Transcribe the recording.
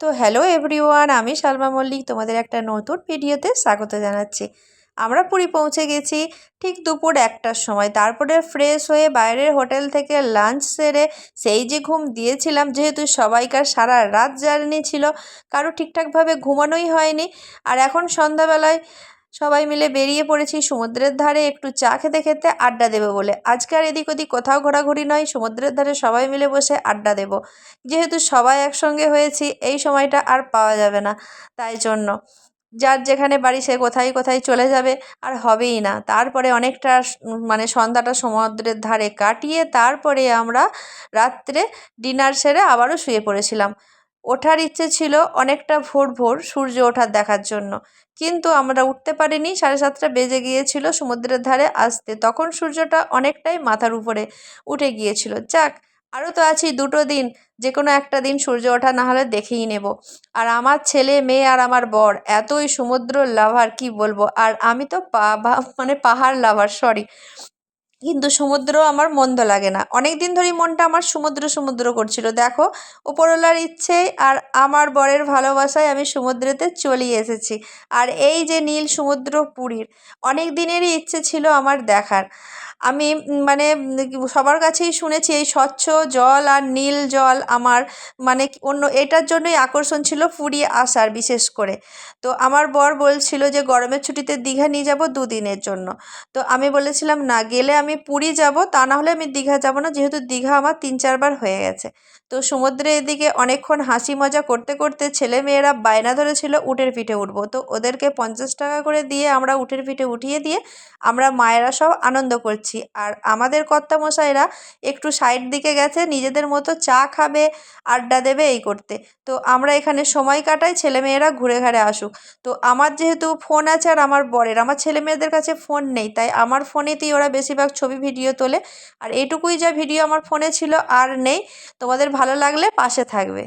তো hello everyone, আমি সালমা মল্লিক তোমাদের একটা নতুন ভিডিওতে স্বাগত জানাচ্ছি। আমরা পুরী পৌঁছে গেছি ঠিক দুপুর 1টার সময়। তারপরে ফ্রেশ হয়ে বাইরের হোটেল থেকে লাঞ্চ সেরে সেই যে ঘুম দিয়েছিলাম, যেহেতু সবাইকার সারা রাত জার্নি ছিল, কারো ঠিকঠাকভাবে ঘুমানোই হয়নি। আর এখন সন্ধ্যাবেলায় সবাই মিলে বেরিয়ে পড়েছি সমুদ্রের ধারে একটু চা খেতে খেতে আড্ডা দেবো বলে। আজকে আর এদিক ওদিক কোথাও ঘোরাঘুরি নয়, সমুদ্রের ধারে সবাই মিলে বসে আড্ডা দেবো। যেহেতু সবাই একসঙ্গে হয়েছি, এই সময়টা আর পাওয়া যাবে না, তাই জন্য যার যেখানে বাড়ি সে কোথায় কোথায় চলে যাবে, আর হবেই না। তারপরে অনেকটা মানে সন্ধ্যাটা সমুদ্রের ধারে কাটিয়ে তারপরে আমরা রাত্রে ডিনার সেরে আবারও শুয়ে পড়েছিলাম। ওঠার ইচ্ছে ছিল অনেকটা ভোর ভোর সূর্য ওঠার দেখার জন্য, কিন্তু আমরা উঠতে পারিনি। 7:30 বেজে গিয়েছিল সমুদ্রের ধারে আসতে, তখন সূর্যটা অনেকটাই মাথার উপরে উঠে গিয়েছিল। যাক, আরও তো আছি 2টো দিন, যে কোনো একটা দিন সূর্য ওঠা না হলে দেখেই নেব। আর আমার ছেলে মেয়ে আর আমার বর এতই সমুদ্র লাভার, কি বলবো। আর আমি তো মানে পাহাড় লাভার, সরি, কিন্তু সমুদ্র আমার মন্দ লাগে না। অনেক দিন ধরেই মনটা আমার সমুদ্র সমুদ্র করছিল। দেখো, উপরওয়ালার ইচ্ছে আর আমার বরের ভালোবাসায় আমি সমুদ্রেতে চলে এসেছি। আর এই যে নীল সমুদ্র পুরীর, অনেক দিনেরই ইচ্ছে ছিল আমার দেখার। আমি মানে সবার কাছেই শুনেছি এই স্বচ্ছ জল আর নীল জল আমার মানে অন্য এটার জন্যই আকর্ষণ ছিল পুরী আসার, বিশেষ করে। তো আমার বর বলছিল যে গরমের ছুটিতে দীঘা নিয়ে যাব 2 দিনের জন্য। তো আমি বলেছিলাম না, গেলে আমি পুরী যাব, তা না হলে আমি দীঘা যাব না, যেহেতু দীঘা আমার 3-4 বার হয়ে গেছে। তো সমুদ্রে এদিকে অনেকক্ষণ হাসি মজা করতে করতে ছেলে মেয়েরা বায়না ধরেছিল উটের পিঠে উঠবো। তো ওদেরকে 50 টাকা করে দিয়ে আমরা উটের পিঠে উঠিয়ে দিয়ে আমরা মায়েরা সব আনন্দ করছি। আর আমাদের কর্তামশাইরা একটু সাইড দিকে গেছে, নিজেদের মতো চা খাবে, আড্ডা দেবে, এই করতে। তো আমরা এখানে সময় কাটাই, ছেলে মেয়েরা ঘুরে ঘাড়ে আসুক। তো আমার যেহেতু ফোন আছে আর আমার বরের, আমার ছেলে মেয়েদের কাছে ফোন নেই, তাই আমার ফোনেতেই ওরা বেশিরভাগ ছবি ভিডিও তোলে। আর এইটুকুই যা ভিডিও আমার ফোনে ছিল, আর নেই। তোমাদের ভালো লাগলে পাশে থাকবে।